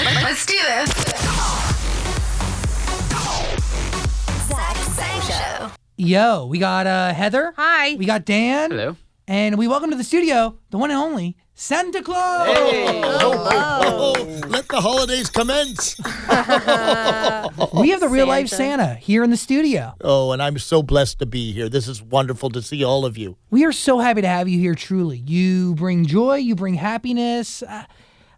Let's do this. Zach Show. Yo, we got Heather. Hi. We got Dan. Hello. And we welcome to the studio the one and only Santa Claus. Hey. Hello. Let the holidays commence. We have the real life Santa here in the studio. Oh, and I'm so blessed to be here. This is wonderful to see all of you. We are so happy to have you here, truly. You bring joy, you bring happiness.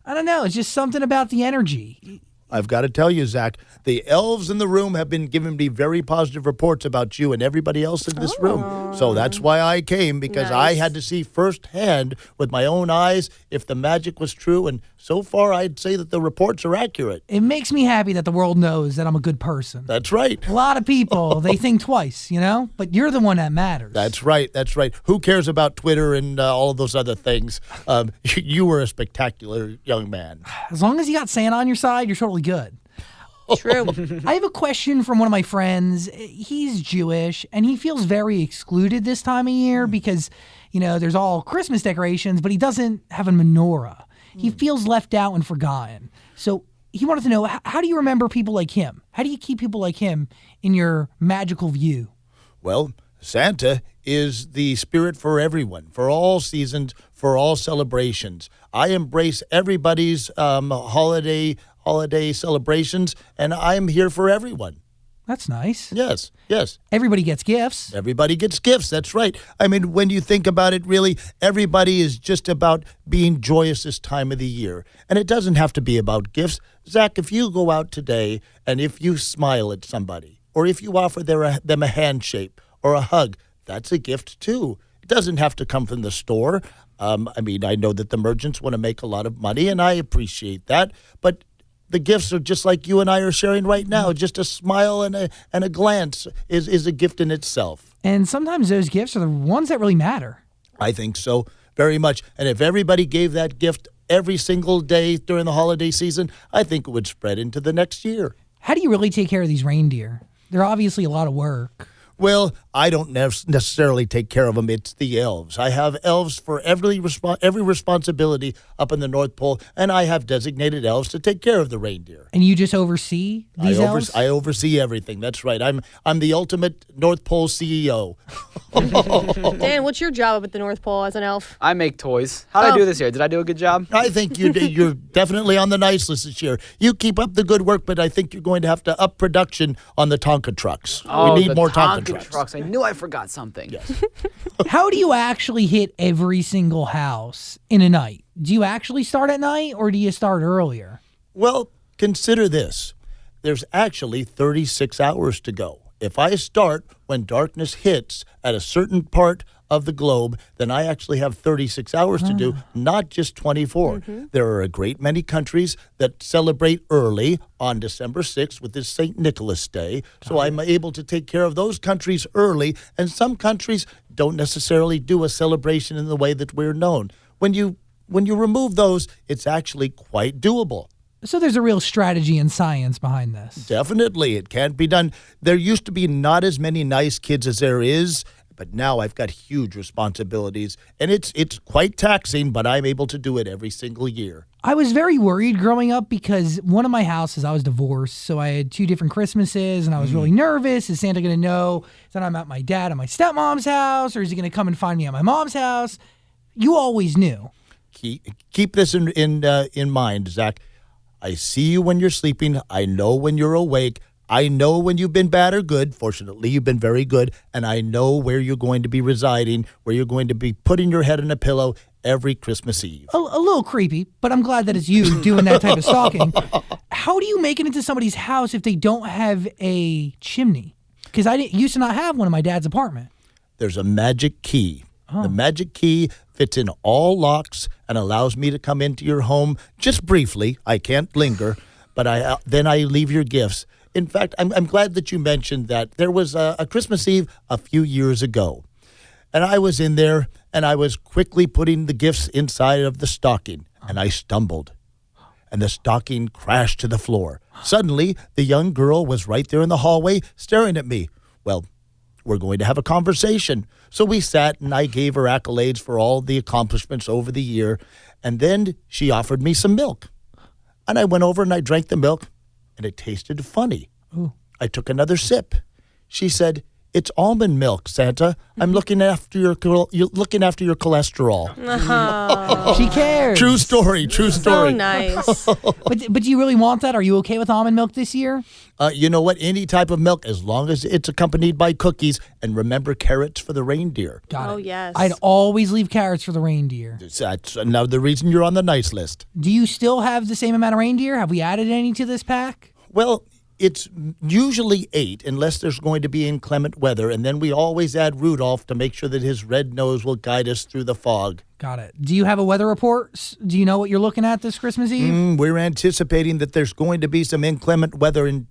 I don't know, it's just something about the energy. I've got to tell you, Zach, the elves in the room have been giving me very positive reports about you and everybody else in this room. So that's why I came, because I had to see firsthand with my own eyes if the magic was true. And so far, I'd say that the reports are accurate. It makes me happy that the world knows that I'm a good person. That's right. A lot of people, they think twice, you know? But you're the one that matters. That's right. That's right. Who cares about Twitter and all of those other things? You were a spectacular young man. As long as you got Santa on your side, you're totally good. True. I have a question from one of my friends. He's Jewish, and he feels very excluded this time of year because, you know, there's all Christmas decorations, but he doesn't have a menorah. He feels left out and forgotten. So he wanted to know, how do you remember people like him? How do you keep people like him in your magical view? Well, Santa is the spirit for everyone, for all seasons, for all celebrations. I embrace everybody's holiday celebrations, and I'm here for everyone. That's nice. Yes. Everybody gets gifts. Everybody gets gifts, that's right. I mean, when you think about it, really, everybody is just about being joyous this time of the year. And it doesn't have to be about gifts. Zach, if you go out today and if you smile at somebody, or if you offer them a handshake or a hug, that's a gift too. It doesn't have to come from the store. I know that the merchants want to make a lot of money, and I appreciate that. But the gifts are just like you and I are sharing right now. Just a smile and a glance is a gift in itself. And sometimes those gifts are the ones that really matter. I think so, very much. And if everybody gave that gift every single day during the holiday season, I think it would spread into the next year. How do you really take care of these reindeer? They're obviously a lot of work. Well, I don't necessarily take care of them. It's the elves. I have elves for every responsibility up in the North Pole, and I have designated elves to take care of the reindeer. And you just oversee these elves? I oversee everything. That's right. I'm the ultimate North Pole CEO. Dan, what's your job up at the North Pole as an elf? I make toys. How did I do this year? Did I do a good job? I think you're definitely on the nice list this year. You keep up the good work, but I think you're going to have to up production on the Tonka trucks. Oh, we need the more Tonka trucks. I knew I forgot something. Yes. How do you actually hit every single house in a night? Do you actually start at night, or do you start earlier? Well, consider this. There's actually 36 hours to go. If I start when darkness hits at a certain part of the globe, then I actually have 36 hours to do, not just 24. There are a great many countries that celebrate early on December 6th with this St. Nicholas Day. So I'm able to take care of those countries early, and some countries don't necessarily do a celebration in the way that we're known. When you remove those, it's actually quite doable. So there's a real strategy and science behind this. Definitely. It can't be done. There used to be not as many nice kids as there is, but now I've got huge responsibilities, and it's quite taxing, but I'm able to do it every single year. I was very worried growing up because one of my houses, I was divorced, so I had 2 different Christmases, and I was really nervous. Is Santa going to know that I'm at my dad and my stepmom's house, or is he going to come and find me at my mom's house? You always knew. Keep this in mind, Zach. I see you when you're sleeping. I know when you're awake. I know when you've been bad or good. Fortunately, you've been very good. And I know where you're going to be residing, where you're going to be putting your head on a pillow every Christmas Eve. A little creepy, but I'm glad that it's you doing that type of stalking. How do you make it into somebody's house if they don't have a chimney? Because I used to not have one in my dad's apartment. There's a magic key. The magic key fits in all locks and allows me to come into your home just briefly. I can't linger, but then I leave your gifts. In fact, I'm glad that you mentioned that. There was a Christmas Eve a few years ago, and I was in there, and I was quickly putting the gifts inside of the stocking, and I stumbled, and the stocking crashed to the floor. Suddenly, the young girl was right there in the hallway staring at me. Well, we're going to have a conversation. So we sat, and I gave her accolades for all the accomplishments over the year, and then she offered me some milk. And I went over and I drank the milk, and it tasted funny. Ooh. I took another sip. She said, "It's almond milk, Santa. I'm looking after your cholesterol." She cares. True story. True So story. nice. But do you really want that? Are you okay with almond milk this year? You know what? Any type of milk, as long as it's accompanied by cookies, and remember carrots for the reindeer. Got it. Oh, yes. I'd always leave carrots for the reindeer. That's another reason you're on the nice list. Do you still have the same amount of reindeer? Have we added any to this pack? Well, it's usually 8 unless there's going to be inclement weather, and then we always add Rudolph to make sure that his red nose will guide us through the fog. Got it. Do you have a weather report? Do you know what you're looking at this Christmas Eve? We're anticipating that there's going to be some inclement weather in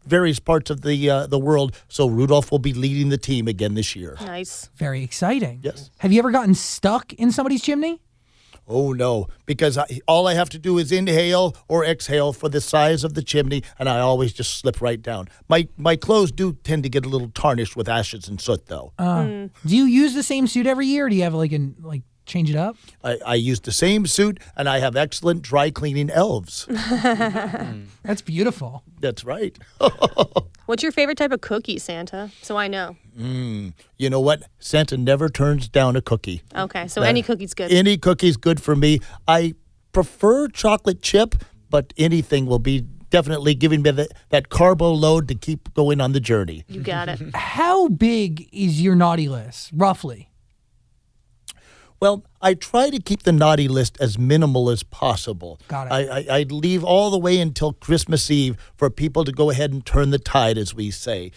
various parts of the world, so Rudolph will be leading the team again this year. Nice. Very exciting. Yes. Have you ever gotten stuck in somebody's chimney? Oh, no, because all I have to do is inhale or exhale for the size of the chimney, and I always just slip right down. My clothes do tend to get a little tarnished with ashes and soot, though. Do you use the same suit every year? Or do you have change it up? I use the same suit, and I have excellent dry cleaning elves. That's beautiful. That's right. What's your favorite type of cookie, Santa? So I know. You know what? Santa never turns down a cookie. Okay, so any cookie's good. Any cookie's good for me. I prefer chocolate chip, but anything will be definitely giving me that carbo load to keep going on the journey. You got it. How big is your naughty list, roughly? Well, I try to keep the naughty list as minimal as possible. Got it. I leave all the way until Christmas Eve for people to go ahead and turn the tide, as we say.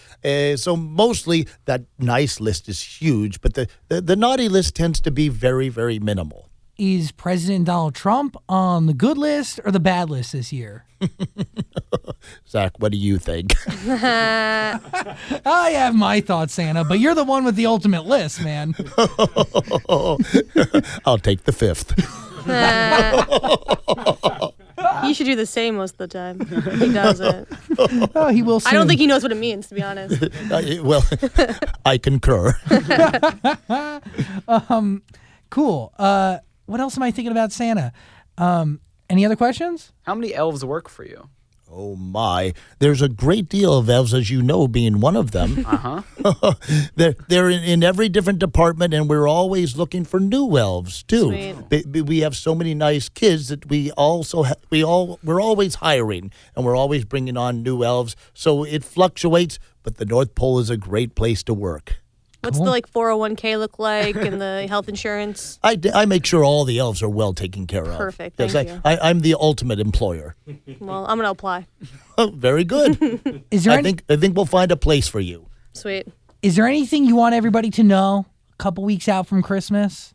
So mostly that nice list is huge, but the naughty list tends to be very, very minimal. Is President Donald Trump on the good list or the bad list this year? Zach, what do you think? I have my thoughts, Santa, but you're the one with the ultimate list, man. I'll take the 5th. He should do the same most of the time. He doesn't. Oh, he will soon. I don't think he knows what it means, to be honest. Well, I concur. Cool. What else am I thinking about Santa? Any other questions? How many elves work for you? Oh, my. There's a great deal of elves, as you know, being one of them. They're in every different department, and we're always looking for new elves, too. We have so many nice kids that we also we're always hiring, and we're always bringing on new elves. So it fluctuates, but the North Pole is a great place to work. What's the 401k look like and the health insurance? I make sure all the elves are well taken care of. Perfect, Yes, thank you. I'm the ultimate employer. Well, I'm gonna apply. Oh, very good. Is there I think we'll find a place for you. Sweet. Is there anything you want everybody to know a couple weeks out from Christmas?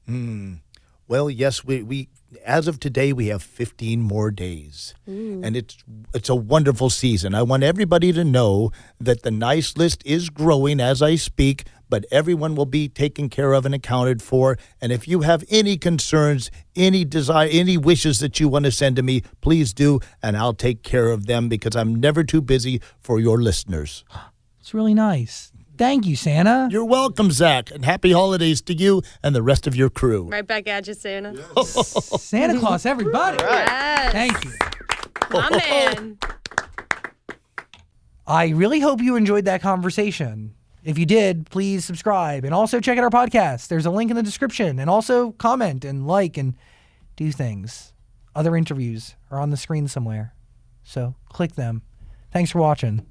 Well, yes, we as of today we have 15 more days, and it's a wonderful season. I want everybody to know that the nice list is growing as I speak, but everyone will be taken care of and accounted for. And if you have any concerns, any desire, any wishes that you want to send to me, please do, and I'll take care of them because I'm never too busy for your listeners. It's really nice. Thank you, Santa. You're welcome, Zach, and happy holidays to you and the rest of your crew. Right back at you, Santa. Santa Claus, everybody. Yes. Thank you. My man. I really hope you enjoyed that conversation. If you did, please subscribe and also check out our podcast. There's a link in the description, and also comment and like and do things. Other interviews are on the screen somewhere, so click them. Thanks for watching.